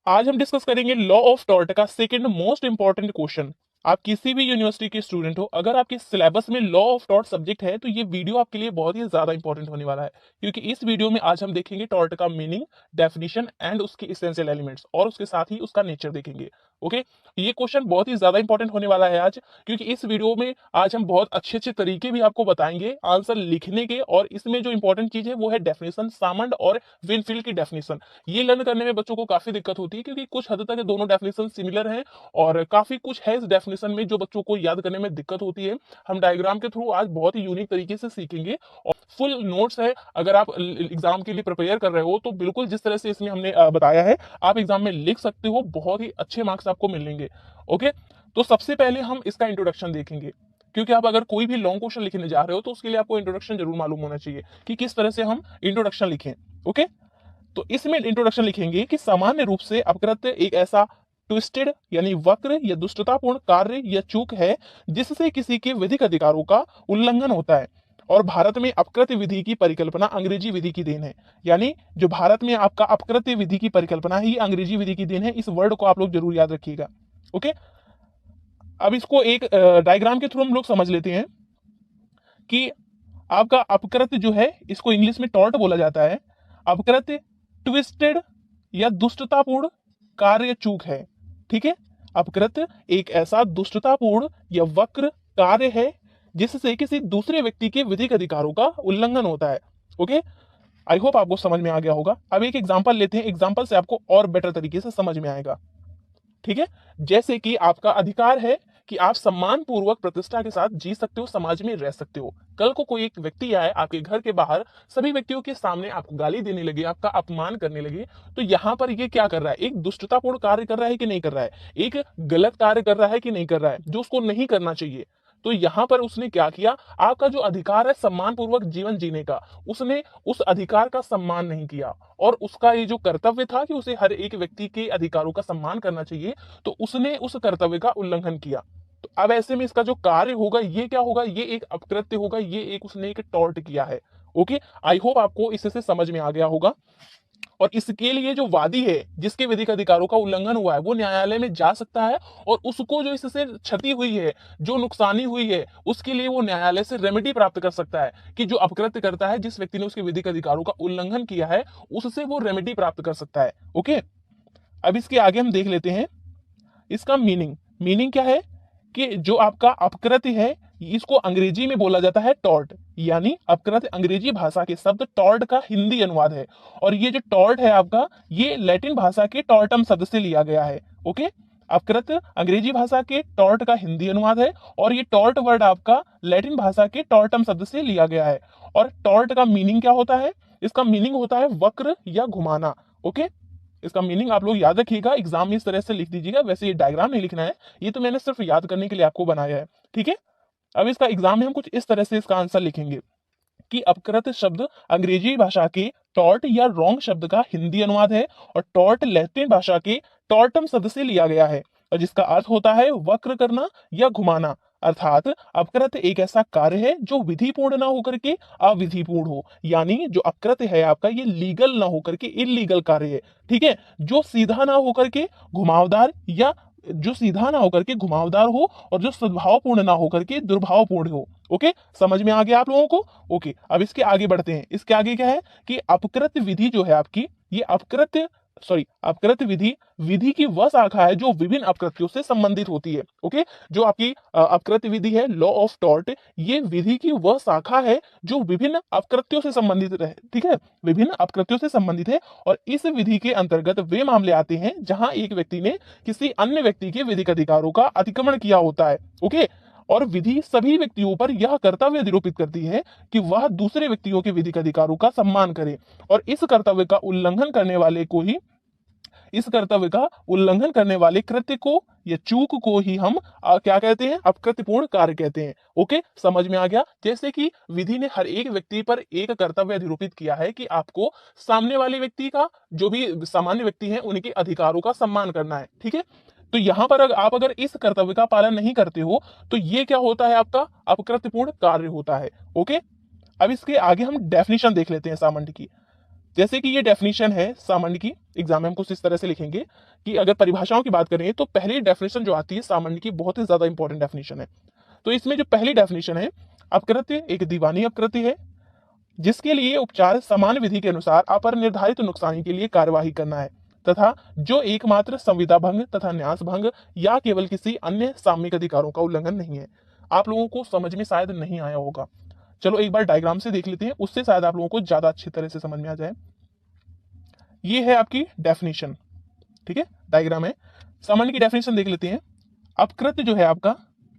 आज हम डिस्कस करेंगे लॉ ऑफ टॉर्ट का सेकंड मोस्ट इंपॉर्टेंट क्वेश्चन। आप किसी भी यूनिवर्सिटी के स्टूडेंट हो, अगर आपके सिलेबस में लॉ ऑफ टॉर्ट सब्जेक्ट है तो ये वीडियो आपके लिए बहुत ही ज्यादा इंपॉर्टेंट होने वाला है, क्योंकि इस वीडियो में आज हम देखेंगे टॉर्ट का मीनिंग, डेफिनेशन एंड उसके इसेंशियल एलिमेंट्स, और उसके साथ ही उसका नेचर देखेंगे। ओके, ये क्वेश्चन बहुत ही ज्यादा इंपॉर्टेंट होने वाला है आज, क्योंकि इस वीडियो में आज हम बहुत अच्छे अच्छे तरीके भी आपको बताएंगे आंसर लिखने के, और इसमें जो इंपॉर्टेंट चीज है वो है डेफिनेशन, सामंड और विनफील्ड की डेफिनेशन। ये लर्न करने में बच्चों को काफी दिक्कत होती है, क्योंकि कुछ हद तक ये दोनों डेफिनेशन सिमिलर हैं और काफी कुछ है इस डेफिनेशन में जो बच्चों को याद करने में दिक्कत होती है। हम डायग्राम के थ्रू आज बहुत ही यूनिक तरीके से सीखेंगे, और फुल नोट्स है। अगर आप एग्जाम के लिए प्रिपेयर कर रहे हो तो बिल्कुल जिस तरह से इसमें हमने बताया है आप एग्जाम में लिख सकते हो, बहुत ही अच्छे मार्क्स आपको मिलेंगे। ओके, तो सबसे पहले हम इसका इंट्रोडक्शन देखेंगे, क्योंकि आप अगर कोई भी लॉन्ग क्वेश्चन लिखने जा रहे हो तो उसके लिए आपको इंट्रोडक्शन जरूर मालूम होना चाहिए कि किस तरह से हम इंट्रोडक्शन लिखें। ओके, तो इसमें इंट्रोडक्शन लिखेंगे कि सामान्य रूप से अपकृत्य एक ऐसा ट्विस्टेड यानी वक्र या दुष्टतापूर्ण कार्य या चूक है जिससे किसी के विधिक अधिकारों का उल्लंघन होता है। और भारत में अपकृत्य विधि की परिकल्पना अंग्रेजी विधि की देन है। यानी जो भारत में आपका अपकृत्य विधि की परिकल्पना है ये अंग्रेजी विधि की देन है। इस वर्ड को आप लोग जरूर याद रखिएगा। ओके, अब इसको एक डायग्राम के थ्रू हम लोग समझ लेते हैं कि आपका अपकृत्य जो है इसको इंग्लिश में टॉर्ट बोला जाता है। अपकृत्य ट्विस्टेड या दुष्टतापूर्ण कार्य चूक है। ठीक है, अपकृत्य एक ऐसा दुष्टतापूर्ण या वक्र कार्य है जिससे किसी दूसरे व्यक्ति के विधिक अधिकारों का उल्लंघन होता है। ओके, आई होप आपको समझ में आ गया होगा। अब एक एग्जांपल लेते हैं, एग्जांपल से आपको और बेटर तरीके से समझ में आएगा। ठीक है, जैसे कि आपका अधिकार है कि आप सम्मान पूर्वक प्रतिष्ठा के साथ जी सकते हो, समाज में रह सकते हो। कल को कोई एक व्यक्ति आए आपके घर के बाहर, सभी व्यक्तियों के सामने आपको गाली देने लगे, आपका अपमान करने लगे, तो यहां पर ये क्या कर रहा है? एक दुष्टतापूर्ण कार्य कर रहा है कि नहीं कर रहा है? एक गलत कार्य कर रहा है कि नहीं कर रहा है, जो उसको नहीं करना चाहिए। तो यहां पर उसने क्या किया? आपका जो अधिकार है सम्मान पूर्वक जीवन जीने का, उसने उस अधिकार का सम्मान नहीं किया, और उसका ये जो कर्तव्य था कि उसे हर एक व्यक्ति के अधिकारों का सम्मान करना चाहिए, तो उसने उस कर्तव्य का उल्लंघन किया। तो अब ऐसे में इसका जो कार्य होगा ये क्या होगा? ये एक अपकृत्य होगा, ये एक उसने एक टॉर्ट किया है। ओके, आई होप आपको इससे समझ में आ गया होगा। और इसके लिए जो वादी है जिसके विधिक अधिकारों का उल्लंघन हुआ है वो न्यायालय में जा सकता है, और उसको जो इससे क्षति हुई है, जो नुकसानी हुई है, उसके लिए वो न्यायालय से रेमेडी प्राप्त कर सकता है कि जो अपकृत्य करता है, जिस व्यक्ति ने उसके विधिक अधिकारों का उल्लंघन किया है, उससे वो रेमेडी प्राप्त कर सकता है। ओके, अब इसके आगे हम देख लेते हैं इसका मीनिंग। मीनिंग क्या है कि जो आपका अपकृत्य है इसको अंग्रेजी में बोला जाता है टॉर्ट। यानी अपकृत्य अंग्रेजी भाषा के शब्द टॉर्ट का हिंदी अनुवाद है, और ये जो टॉर्ट है आपका ये लैटिन भाषा के टॉर्टम शब्द से लिया गया है। ओके, अपकृत्य अंग्रेजी भाषा के टॉर्ट का हिंदी अनुवाद है, और ये टॉर्ट वर्ड आपका लैटिन भाषा के टॉर्टम शब्द से लिया गया है। और टॉर्ट का मीनिंग क्या होता है? इसका मीनिंग होता है वक्र या घुमाना। ओके, इसका मीनिंग आप लोग याद रखिएगा, एग्जाम में इस तरह से लिख दीजिएगा। वैसे ये डायग्राम नहीं लिखना है, ये तो मैंने सिर्फ याद करने के लिए आपको बनाया है। ठीक है, अब इसका एग्जाम में हम कुछ इस तरह से इसका आंसर लिखेंगे कि अपकृत शब्द अंग्रेजी भाषा के टॉर्ट या रॉन्ग शब्द का हिंदी अनुवाद है, और टॉर्ट लैटिन भाषा के टॉर्टम शब्द से लिया गया है, और जिसका अर्थ होता है वक्र करना या घुमाना। अर्थात अपकृत्य एक ऐसा कार्य है जो विधिपूर्ण ना होकर के अविधिपूर्ण हो। यानी जो अपकृत्य है आपका ये लीगल ना होकर के इलीगल कार्य है। ठीक है, जो सीधा ना होकर के घुमावदार, या जो सीधा ना होकर के घुमावदार हो, और जो सद्भावपूर्ण ना होकर के दुर्भावपूर्ण हो। ओके, समझ में आ गया आप लोगों को? ओके, अब इसके आगे बढ़ते हैं। इसके आगे क्या है कि अपकृत्य विधि जो है आपकी, ये अपकृत्य अपकृत्य विधि विधि की वह शाखा है जो विभिन्न अपकृत्यों से संबंधित होती है। ओके, जो आपकी अपकृत्य विधि है, लॉ ऑफ टॉर्ट, ये विधि की वह शाखा है जो विभिन्न अपकृत्यों से संबंधित है। ठीक है, विभिन्न अपकृत्यों से संबंधित है, और इस विधि के अंतर्गत वे मामले आते हैं जहां एक व्यक्ति ने किसी अन्य व्यक्ति के विधिक अधिकारों का अतिक्रमण किया होता है। ओके, और विधि सभी व्यक्तियों पर यह कर्तव्य निरूपित करती है कि वह दूसरे व्यक्तियों के विधिक अधिकारों का सम्मान करे, और इस कर्तव्य का उल्लंघन करने वाले कृत्य को या चूक को ही हम क्या कहते हैं? अपकृत्यपूर्ण कार्य कहते हैं। ओके, समझ में आ गया? जैसे कि विधि ने हर एक व्यक्ति पर एक कर्तव्य निरूपित किया है कि आपको सामने वाले व्यक्ति का, जो भी सामान्य व्यक्ति है, उनके अधिकारों का सम्मान करना है। ठीक है, तो यहां पर आप अगर इस कर्तव्य का पालन नहीं करते हो तो ये क्या होता है? आपका अपकृत्यपूर्ण कार्य होता है। ओके, अब इसके आगे हम डेफिनेशन देख लेते हैं सामंड की। जैसे कि ये डेफिनेशन है सामान्य की, एग्जाम में हम कुछ इस तरह से लिखेंगे कि अगर परिभाषाओं की बात करें तो पहली डेफिनेशन जो आती है सामान्य की बहुत ही ज्यादा इंपॉर्टेंट डेफिनेशन है। तो इसमें जो पहली डेफिनेशन है, अपकृत्य एक दीवानी अपकृत्य है जिसके लिए उपचार समान विधि के अनुसार अपर निर्धारित नुकसानी के लिए कार्यवाही करना है तथा जो एकमात्र संविदा भंग तथा न्यास भंग या केवल किसी अन्य सामयिक अधिकारों का उल्लंघन नहीं है। आप लोगों को समझ में शायद नहीं आया होगा, चलो एक बार डायग्राम से देख लेते हैं, उससे शायद आप लोगों को ज्यादा अच्छी तरह से समझ में आ जाए। ये है आपकी डेफिनेशन, ठीक है, डायग्राम है। सामान्य की डेफिनेशन देख लेते हैं। अपकृत्य जो है आपका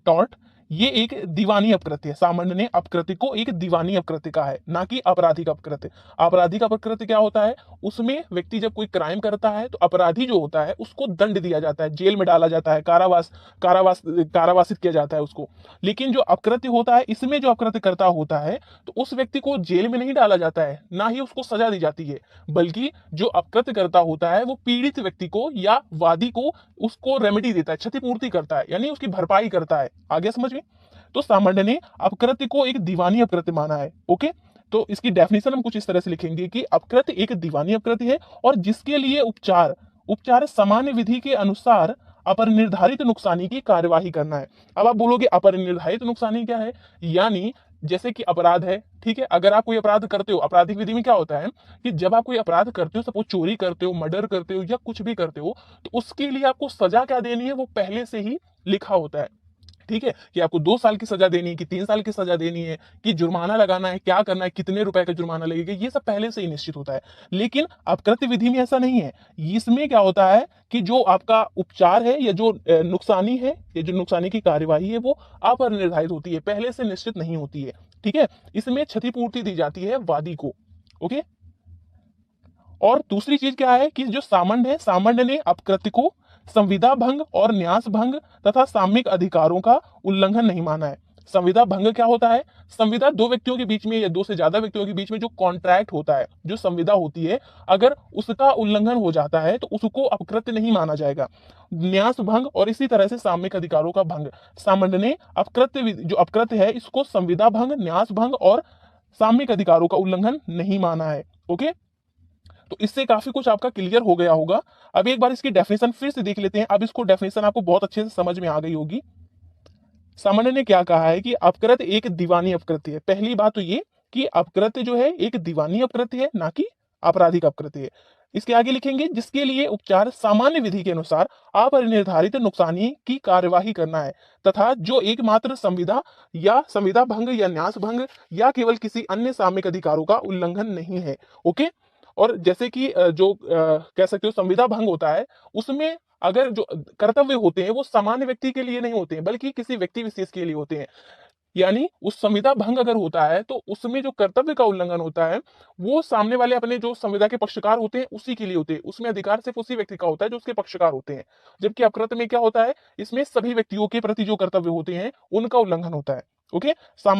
टॉर्ट, ये एक दीवानी अपकृत्य है। सामान्य ने अपकृत्य को एक दीवानी अपकृत्य कहा है, ना कि आपराधिक अपकृत्य। आपराधिक अपकृत्य क्या होता है, उसमें व्यक्ति जब कोई क्राइम करता है तो अपराधी जो होता है उसको दंड दिया जाता है, जेल में डाला जाता है, कारावासित किया जाता है उसको। लेकिन जो अपकृत्य होता है, इसमें जो अपकृत्य करता होता है तो उस व्यक्ति को जेल में नहीं डाला जाता है, ना ही उसको सजा दी जाती है, बल्कि जो अपकृत्य करता होता है वो पीड़ित व्यक्ति को या वादी को उसको रेमेडी देता है, क्षतिपूर्ति करता है, यानी उसकी भरपाई करता है। आगे समझ में। तो सामान्य ने अपकृत्य को एक दीवानी अपकृत्य माना है। ओके, तो इसकी डेफिनेशन हम कुछ इस तरह से लिखेंगे कि अपकृत्य एक दीवानी अपकृत्य है और जिसके लिए उपचार उपचार सामान्य विधि के अनुसार अपर निर्धारित नुकसानी की कार्यवाही करना है। अब आप बोलोगे अपर निर्धारित नुकसानी क्या है, यानी जैसे कि अपराध है, ठीक है, अगर आप कोई अपराध करते हो, आपराधिक विधि में क्या होता है कि जब आप कोई अपराध करते हो, सपोज चोरी करते हो, मर्डर करते हो या कुछ भी करते हो, तो उसके लिए आपको सजा क्या देनी है वो पहले से ही लिखा होता है। ठीक है, कि आपको 2 साल की सजा देनी है कि 3 साल की सजा देनी है, कि जुर्माना लगाना है, क्या करना है, कितने रुपए का जुर्माना लगेगा, ये सब पहले से ही निश्चित होता है। लेकिन अपकृत्य विधि में ऐसा नहीं है। इसमें क्या होता है कि जो आपका उपचार है या जो नुकसानी है या जो नुकसानी की कार्यवाही है वो अनिर्धारित होती है, पहले से निश्चित नहीं होती है। ठीक है, इसमें क्षतिपूर्ति दी जाती है वादी को। ओके, और दूसरी चीज क्या है कि जो सामान्य है, सामान्य ने अपकृत्य को संविदा भंग और न्यास भंग तथा सामयिक अधिकारों का उल्लंघन नहीं माना है। संविदा भंग क्या होता है, संविदा दो व्यक्तियों के बीच में या दो से ज्यादा व्यक्तियों के बीच में जो कॉन्ट्रैक्ट होता है, जो संविदा होती है, अगर उसका उल्लंघन हो जाता है तो उसको अपकृत्य नहीं माना जाएगा। न्यास भंग और इसी तरह से सामयिक अधिकारों का भंग, सामान्य ने अपकृत्य जो अपकृत्य है इसको संविदा भंग, न्यास भंग और सामयिक अधिकारों का उल्लंघन नहीं माना है। ओके, तो इससे काफी कुछ आपका क्लियर हो गया होगा। अब एक बार इसकी डेफिनेशन फिर से देख लेते हैं। अब इसको डेफिनेशन आपको बहुत अच्छे से समझ में आ गई होगी। सामान्य ने क्या कहा है कि अपकृत्य एक दीवानी अपकृत्य है। पहली बात तो ये कि अपकृत्य जो है एक दीवानी अपकृत्य है, ना कि आपराधिक अपकृत्य है। इसके आगे लिखेंगे जिसके लिए उपचार सामान्य विधि के अनुसार अपरिनिर्धारित नुकसानी की कार्यवाही करना है तथा जो एकमात्र संविदा या संविदा भंग या न्यास भंग या केवल किसी अन्य सामयिक अधिकारों का उल्लंघन नहीं है। ओके, और जैसे कि जो कह सकते हो संविदा भंग होता है, उसमें अगर जो कर्तव्य होते हैं वो सामान्य व्यक्ति के लिए नहीं होते हैं बल्कि किसी व्यक्ति विशेष के लिए होते हैं। यानी उस संविदा भंग अगर होता है तो उसमें जो कर्तव्य का उल्लंघन होता है वो सामने वाले अपने जो संविदा के पक्षकार होते हैं उसी के लिए होते हैं, उसमें अधिकार सिर्फ उसी व्यक्ति का होता है जो उसके पक्षकार होते हैं। जबकि अपकृत्य में क्या होता है, इसमें सभी व्यक्तियों के प्रति जो कर्तव्य होते हैं उनका उल्लंघन होता है। ओके,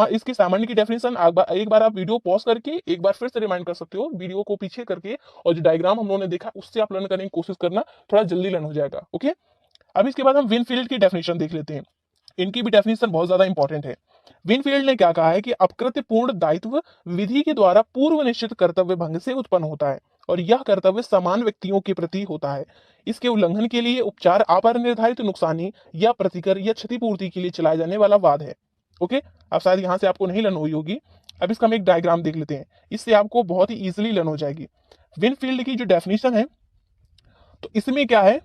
इसकी सामान्य की डेफिनेशन एक बार आप वीडियो पॉज करके एक बार फिर से रिमाइंड कर सकते हो, वीडियो को पीछे करके, और जो डायग्राम हम लोगों ने देखा उससे आप लर्न करने की कोशिश करना, थोड़ा जल्दी लर्न हो जाएगा। ओके, अब इसके बाद हम विनफील्ड की डेफिनेशन देख लेते हैं। इनकी भी डेफिनेशन बहुत ज्यादा इंपॉर्टेंट है। विनफील्ड ने क्या कहा है कि अपकृत्य पूर्ण दायित्व विधि के द्वारा पूर्व निश्चित कर्तव्य भंग से उत्पन्न होता है और यह कर्तव्य समान व्यक्तियों के प्रति होता है। इसके उल्लंघन के लिए उपचार अपर नुकसानी या प्रतिकर या क्षतिपूर्ति के लिए चलाए जाने वाला वाद है। ओके, अब शायद यहां से आपको नहीं लर्न हुई होगी। अब इसका हम एक डायग्राम देख लेते हैं, इससे आपको बहुत ही इजिली लर्न हो जाएगी। विनफील्ड की जो डेफिनेशन है, तो इसमें क्या है,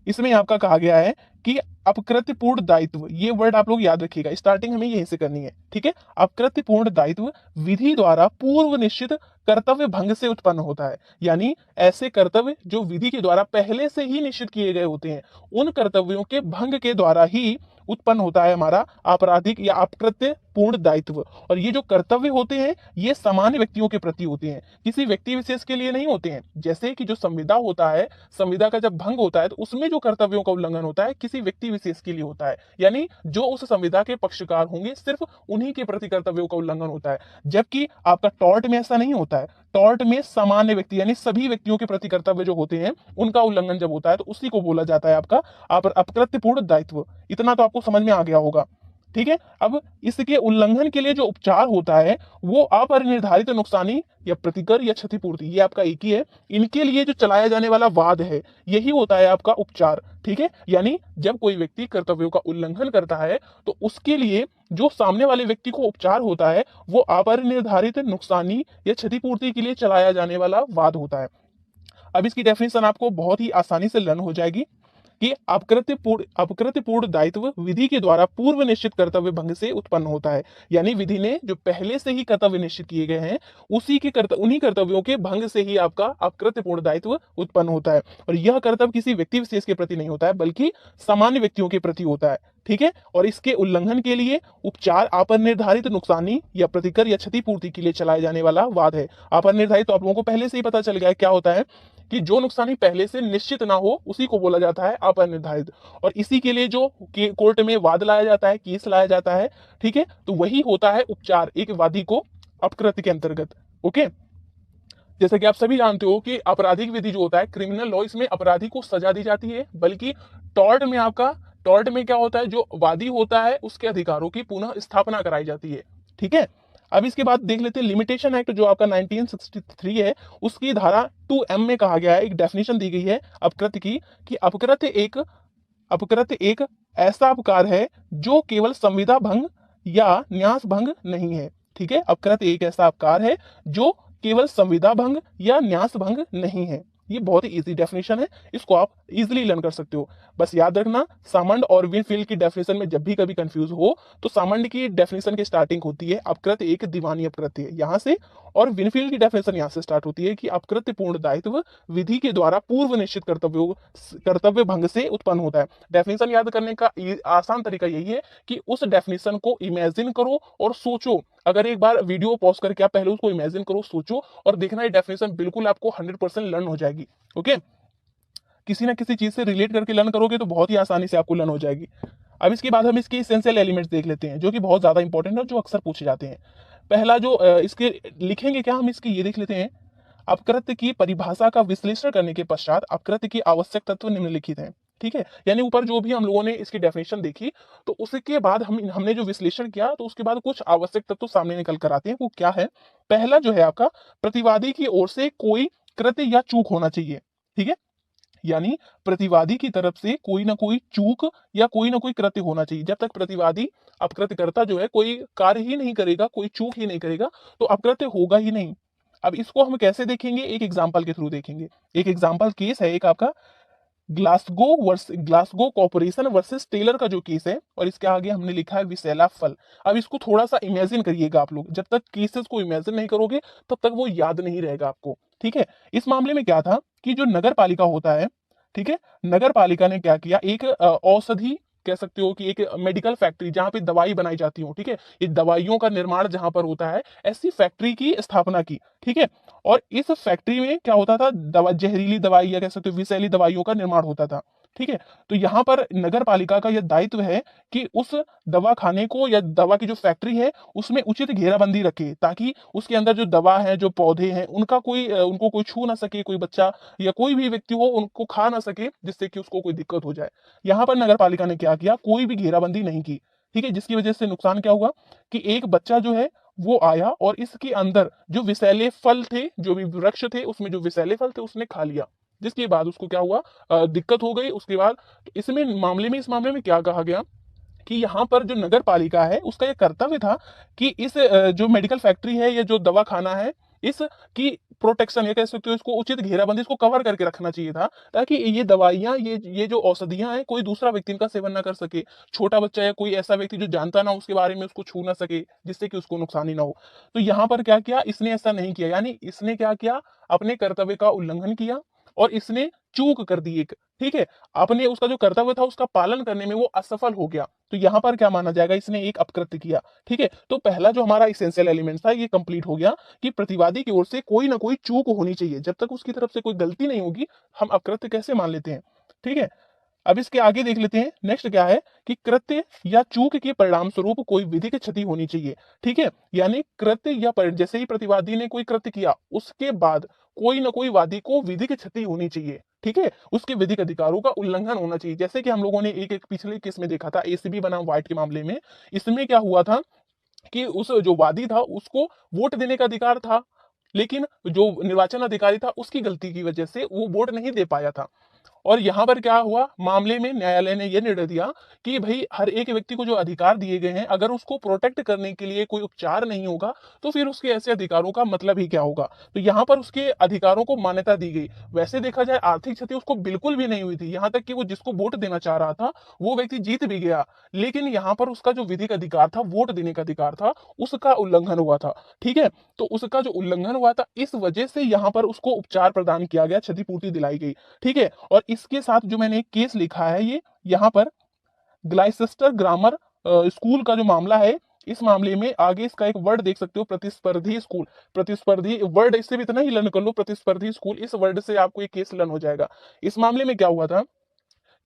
इसमें आपका कहा गया है कि अपकृत्य पूर्ण दायित्व, ये वर्ड आप लोग याद रखिएगा, स्टार्टिंग हमें यहीं से करनी है। ठीक है, अपकृत्य पूर्ण दायित्व विधि द्वारा पूर्व निश्चित कर्तव्य भंग से उत्पन्न होता है। यानी ऐसे कर्तव्य जो विधि के द्वारा पहले से ही निश्चित किए गए होते हैं, उन कर्तव्यों के भंग के द्वारा ही उत्पन्न होता है हमारा आपराधिक या अपकृत्य पूर्ण दायित्व। और ये जो कर्तव्य होते हैं ये सामान्य व्यक्तियों के प्रति होते हैं, किसी व्यक्ति विशेष के लिए नहीं होते हैं। जैसे कि जो संविदा होता है, संविदा का जब भंग होता है तो उसमें जो कर्तव्यों का उल्लंघन होता है किसी व्यक्ति विशेष के लिए होता है, यानी जो उस संविदा के पक्षकार होंगे सिर्फ उन्हीं के प्रति कर्तव्यों का उल्लंघन होता है। जबकि आपका टॉर्ट में ऐसा नहीं होता है। टॉर्ट में सामान्य व्यक्ति यानी सभी व्यक्तियों के प्रति कर्तव्य जो होते हैं उनका उल्लंघन जब होता है तो उसी को बोला जाता है आपका अपकृत्य पूर्ण दायित्व। इतना तो आपको समझ में आ गया होगा। ठीक है। अब इसके उल्लंघन के लिए जो उपचार होता है वो अपरिनिर्धारित नुकसानी या प्रतिकर या क्षतिपूर्ति, ये आपका एक ही है। इनके लिए जो चलाया जाने वाला वाद है यही होता है आपका उपचार। ठीक है, यानी जब कोई व्यक्ति कर्तव्यों का उल्लंघन करता है तो उसके लिए जो सामने वाले व्यक्ति को उपचार होता है वो अपरिनिर्धारित नुकसानी या क्षतिपूर्ति के लिए चलाया जाने वाला वाद होता है। अब इसकी डेफिनेशन आपको बहुत ही आसानी से लर्न हो जाएगी कि अपकृत्यपूर्ण दायित्व विधि के द्वारा पूर्व निश्चित कर्तव्य भंग से उत्पन्न होता है। यानी विधि ने जो पहले से ही कर्तव्य निश्चित किए गए हैं उन्हीं कर्तव्यों के भंग से ही आपका अपकृत्यपूर्ण दायित्व उत्पन्न होता है। और यह कर्तव्य किसी व्यक्ति विशेष के प्रति नहीं होता है बल्कि सामान्य व्यक्तियों के प्रति होता है। ठीक है, और इसके उल्लंघन के लिए उपचार अपरिनिर्धारित नुकसानी या प्रतिकर या क्षतिपूर्ति के लिए चलाए जाने वाला वाद है। अपरिनिर्धारित तो आप लोगों को पहले से ही पता चल गया है क्या होता है कि जो नुकसानी पहले से निश्चित ना हो उसी को बोला जाता है अपरिनिर्धारित। और इसी के लिए जो कोर्ट में वाद लाया जाता है, केस लाया जाता है, ठीक है, तो वही होता है उपचार एक वादी को अपकृत्य के अंतर्गत। ओके, जैसे कि आप सभी जानते हो कि आपराधिक विधि जो होता है क्रिमिनल लॉ, इसमें अपराधी को सजा दी जाती है, बल्कि टॉर्ट में क्या होता है, जो वादी होता है उसके अधिकारों की पुनः स्थापना कराई जाती है। ठीक है, अब इसके बाद देख लेते हैं लिमिटेशन एक्ट जो आपका 1963 है, उसकी धारा 2M में कहा गया है, एक डेफिनेशन दी गई है अपकृत्य की कि अपकृत्य एक ऐसा अपकार है जो केवल संविदा भंग या न्यास भंग नहीं है। ठीक है, अपकृत्य एक ऐसा अपकार है जो केवल संविदा भंग या न्यास भंग नहीं है। ये बहुत ही इजी डेफिनेशन है, इसको आप इजीली लर्न कर सकते हो। बस याद रखना, सामान्य और विनफील्ड की डेफिनेशन में जब भी कभी कंफ्यूज हो तो सामान्य की डेफिनेशन की स्टार्टिंग होती है अपकृत्य एक दीवानी अपकृत्य है यहाँ से, और विनफील्ड की डेफिनेशन यहाँ से स्टार्ट होती है कि अपकृत्य पूर्ण दायित्व विधि के द्वारा पूर्व निश्चित कर्तव्य भंग से उत्पन्न होता है। डेफिनेशन याद करने का आसान तरीका यही है कि उस डेफिनेशन को इमेजिन करो और सोचो। अगर एक बार वीडियो पॉज करके आप पहले उसको इमेजिन करो, सोचो, और देखना ये डेफिनेशन बिल्कुल आपको 100% लर्न हो जाएगी। ओके, किसी ना किसी चीज से रिलेट करके लर्न करोगे तो बहुत ही आसानी से आपको लर्न हो जाएगी। अब इसके बाद हम इसके एसेंशियल एलिमेंट्स देख लेते हैं जो कि बहुत ज्यादा इंपॉर्टेंट है और जो अक्सर पूछे जाते हैं। पहला जो इसके लिखेंगे क्या हम इसके, ये देख लेते हैं। अपकृत्य की परिभाषा का विश्लेषण करने के पश्चात अपकृत्य की आवश्यक तत्व निम्नलिखित हैं। ठीक है, यानी ऊपर जो भी हम लोगों ने इसकी डेफिनेशन देखी तो उसके बाद हमने जो विश्लेषण किया तो उसके बाद कुछ आवश्यक तत्व सामने निकल कर आते हैं। वो क्या है? पहला जो है आपका, प्रतिवादी की ओर से कोई कृत्य या चूक होना चाहिए। ठीक है, यानी प्रतिवादी की तरफ से कोई ना कोई चूक या कोई ना कोई कृत्य होना चाहिए। जब तक प्रतिवादी अपकृत्यकर्ता जो है कोई कार्य ही नहीं करेगा, कोई चूक ही नहीं करेगा, तो अपकृत्य होगा ही नहीं। अब इसको हम कैसे देखेंगे? एक एग्जाम्पल के थ्रू देखेंगे। एक एग्जाम्पल केस है एक आपका ग्लासगो कॉर्पोरेशन वर्सेस टेलर का जो केस है, और इसके आगे हमने लिखा है विषैला फल। अब इसको थोड़ा सा इमेजिन करिएगा आप लोग, जब तक केसेस को इमेजिन नहीं करोगे तब तक वो याद नहीं रहेगा आपको। ठीक है, इस मामले में क्या था कि जो नगर पालिका होता है, ठीक है, नगर पालिका ने क्या किया, एक औषधि कह सकते हो कि एक मेडिकल फैक्ट्री जहां पे दवाई बनाई जाती हो, ठीक है, ये दवाइयों का निर्माण जहां पर होता है, ऐसी फैक्ट्री की स्थापना की। ठीक है, और इस फैक्ट्री में क्या होता था, जहरीली दवाई या कह सकते हो विषैली दवाइयों का निर्माण होता था। ठीक है, तो यहाँ पर नगर पालिका का यह दायित्व है कि उस दवा खाने को या दवा की जो फैक्ट्री है उसमें उचित घेराबंदी रखे, ताकि उसके अंदर जो दवा है, जो पौधे हैं, उनको कोई छू ना सके, कोई बच्चा या कोई भी व्यक्ति हो उनको खा ना सके, जिससे कि उसको कोई दिक्कत हो जाए। यहाँ पर नगर पालिका ने क्या किया, कोई भी घेराबंदी नहीं की। ठीक है, जिसकी वजह से नुकसान क्या हुआ कि एक बच्चा जो है वो आया और इसके अंदर जो विषैले फल थे, जो भी वृक्ष थे उसमें जो विषैले फल थे उसने खा लिया, जिसके बाद उसको क्या हुआ, दिक्कत हो गई। उसके बाद तो इस मामले में क्या कहा गया कि यहाँ पर जो नगर पालिका है उसका यह कर्तव्य था कि इस जो मेडिकल फैक्ट्री है या जो दवा खाना है इसकी प्रोटेक्शन, ये कह सकते हो इसको उचित घेराबंदी, इसको कवर करके रखना चाहिए था, ताकि ये दवाइयां, ये जो औषधियां हैं कोई दूसरा व्यक्ति इनका सेवन ना कर सके। छोटा बच्चा या कोई ऐसा व्यक्ति जो जानता ना उसके बारे में उसको छू ना सके, जिससे कि उसको नुकसान ही ना हो। तो यहाँ पर क्या किया इसने, ऐसा नहीं किया, यानी इसने क्या किया, अपने कर्तव्य का उल्लंघन किया और इसने चूक कर दी एक। ठीक है, आपने उसका जो कर्तव्य था उसका पालन करने में वो असफल हो गया, तो यहां पर क्या माना जाएगा, इसने एक अपकृत्य किया। ठीक है, तो पहला जो हमारा इसेंशियल एलिमेंट था ये कंप्लीट हो गया कि प्रतिवादी की ओर से कोई ना कोई चूक होनी चाहिए। जब तक उसकी तरफ से कोई गलती नहीं होगी हम अपकृत्य कैसे मान लेते हैं। ठीक है, अब इसके आगे देख लेते हैं। नेक्स्ट क्या है कि कृत्य या चूक के परिणाम स्वरूप कोई विधिक क्षति होनी चाहिए। ठीक है, यानी कृत्य या जैसे ही प्रतिवादी ने कोई कृत्य किया उसके बाद कोई ना कोई वादी को विधिक क्षति होनी चाहिए। ठीक है, उसके विधिक अधिकारों का उल्लंघन होना चाहिए। जैसे कि हम लोगों ने एक पिछले केस में देखा था, एसीबी बनाम व्हाइट के मामले में। इसमें क्या हुआ था कि उस जो वादी था उसको वोट देने का अधिकार था, लेकिन जो निर्वाचन अधिकारी था उसकी गलती की वजह से वो वोट नहीं दे पाया था। और यहाँ पर क्या हुआ, मामले में न्यायालय ने यह निर्णय दिया कि भाई हर एक व्यक्ति को जो अधिकार दिए गए हैं, अगर उसको प्रोटेक्ट करने के लिए कोई उपचार नहीं होगा तो फिर उसके ऐसे अधिकारों का मतलब ही क्या होगा। तो यहाँ पर उसके अधिकारों को मान्यता दी गई। वैसे देखा जाए आर्थिक क्षति उसको बिल्कुल भी नहीं हुई थी, यहाँ तक कि वो जिसको वोट देना चाह रहा था वो व्यक्ति जीत भी गया, लेकिन यहाँ पर उसका जो विधिक अधिकार था, वोट देने का अधिकार था, उसका उल्लंघन हुआ था। ठीक है, तो उसका जो उल्लंघन हुआ था इस वजह से यहाँ पर उसको उपचार प्रदान किया गया, क्षतिपूर्ति दिलाई गई। ठीक है, और इसके साथ जो मैंने एक केस लिखा है, ये यहाँ पर ग्लाइसेस्टर ग्रामर स्कूल का जो मामला है, इस मामले में आगे इसका एक वर्ड देख सकते हो, प्रतिस्पर्धी स्कूल। प्रतिस्पर्धी वर्ड इससे भी इतना ही लर्न कर लो, प्रतिस्पर्धी स्कूल, इस वर्ड से आपको एक केस लर्न हो जाएगा। इस मामले में क्या हुआ था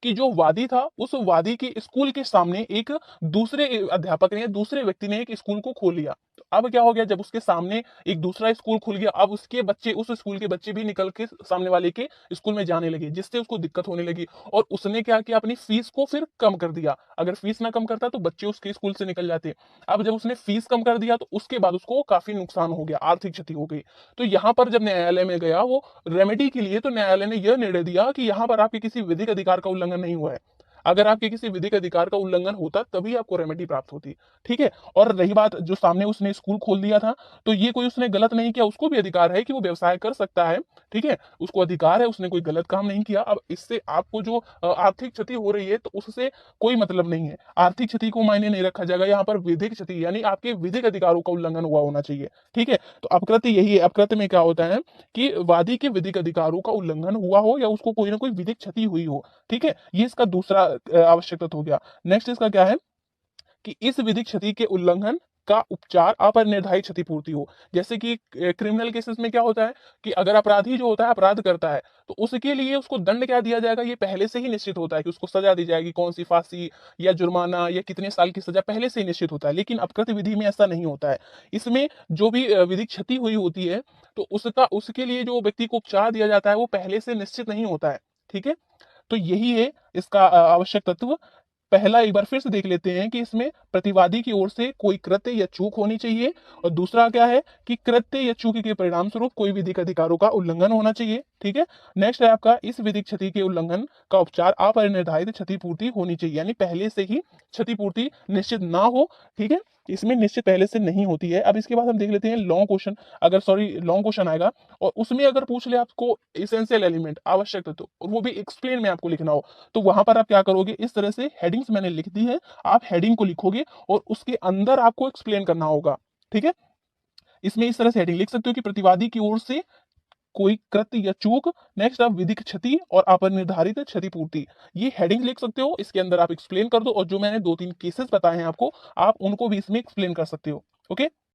कि जो वादी था, उस वादी के स्कूल के सामने एक दूसरे अध्यापक ने, दूसरे व्यक्ति ने एक स्कूल को खोल लिया। तो अब क्या हो गया, जब उसके सामने एक दूसरा स्कूल खुल गया, अब उसके बच्चे, उस स्कूल के बच्चे भी निकल के सामने वाले के स्कूल में जाने लगे, जिससे उसको दिक्कत होने लगी। और उसने क्या किया, अपनी फीस को फिर कम कर दिया। अगर फीस ना कम करता तो बच्चे उसके स्कूल से निकल जाते। अब जब उसने फीस कम कर दिया तो उसके बाद उसको काफी नुकसान हो गया, आर्थिक क्षति हो गई। तो यहाँ पर जब न्यायालय में गया वो रेमेडी के लिए, तो न्यायालय ने यह निर्णय दिया कि यहाँ पर आपके किसी विधिक अधिकार का उल्लंघन नहीं हुआ है। अगर आपके किसी विधिक अधिकार का उल्लंघन होता तभी आपको रेमेडी प्राप्त होती। ठीक है, और रही बात जो सामने उसने स्कूल खोल दिया था, तो ये कोई उसने गलत नहीं किया, उसको भी अधिकार है कि वो व्यवसाय कर सकता है। ठीक है, उसको अधिकार है, उसने कोई गलत काम नहीं किया। अब इससे आपको जो आर्थिक क्षति हो रही है तो उससे कोई मतलब नहीं है, आर्थिक क्षति को मायने नहीं रखा जाएगा, यहाँ पर विधिक क्षति यानी आपके विधिक अधिकारों का उल्लंघन हुआ होना चाहिए। ठीक है, तो अपकृत्य यही है। अपकृत्य में क्या होता है कि वादी के विधिक अधिकारों का उल्लंघन हुआ हो या उसको कोई ना कोई विधिक क्षति हुई हो। ठीक है, ये इसका दूसरा आवश्यक तत्व हो गया। नेक्स्ट इसका क्या है कि इस विधिक क्षति के उल्लंघन का उपचार अपरिनिर्धारित क्षतिपूर्ति हो। जैसे कि क्रिमिनल केसेस में क्या होता है कि अगर अपराधी जो होता है अपराध करता है तो उसके लिए उसको दंड क्या दिया जाएगा, ये पहले से ही निश्चित होता है कि उसको सजा दी जाएगी, कौन सी फांसी या जुर्माना या कितने साल की सजा पहले से ही निश्चित होता है। लेकिन अपकृत्य विधि में ऐसा नहीं होता है। इसमें जो भी विधिक क्षति हुई होती है तो उसका, उसके लिए जो व्यक्ति को उपचार दिया जाता है वो पहले से निश्चित नहीं होता है। ठीक है, तो यही है इसका आवश्यक तत्व। पहला एक बार फिर से देख लेते हैं कि इसमें प्रतिवादी की ओर से कोई कृत्य या चूक होनी चाहिए, और दूसरा क्या है कि कृत्य या चूक के परिणाम स्वरूप कोई विधिक अधिकारों का उल्लंघन होना चाहिए। ठीक है, नेक्स्ट है आपका, इस विधिक क्षति के उल्लंघन का उपचार अपरिनिर्धारित क्षतिपूर्ति होनी चाहिए, यानी पहले से ही क्षतिपूर्ति निश्चित ना हो। ठीक है, इसमें निश्चित पहले से नहीं होती है। अब इसके बाद हम देख लेते हैं लॉन्ग क्वेश्चन। अगर सॉरी लॉन्ग क्वेश्चन आएगा और उसमें अगर पूछ ले आपको एसेंशियल एलिमेंट, आवश्यक तत्व, और वो भी एक्सप्लेन में आपको लिखना हो, तो वहां पर आप क्या करोगे, इस तरह से हेडिंग्स मैंने लिख दी है, आप हेडिंग को लिखोगे और उसके अंदर आपको एक्सप्लेन करना होगा। ठीक है, इसमें इस तरह से हेडिंग लिख सकते हो कि प्रतिवादी की ओर से कोई कृत्य या चूक, नेक्स्ट आप विधिक क्षति और अपरिनिर्धारित क्षतिपूर्ति, ये हेडिंग लिख सकते हो। इसके अंदर आप एक्सप्लेन कर दो, और जो मैंने 2-3 केसेस बताए हैं आपको, आप उनको भी इसमें एक्सप्लेन कर सकते हो। ओके।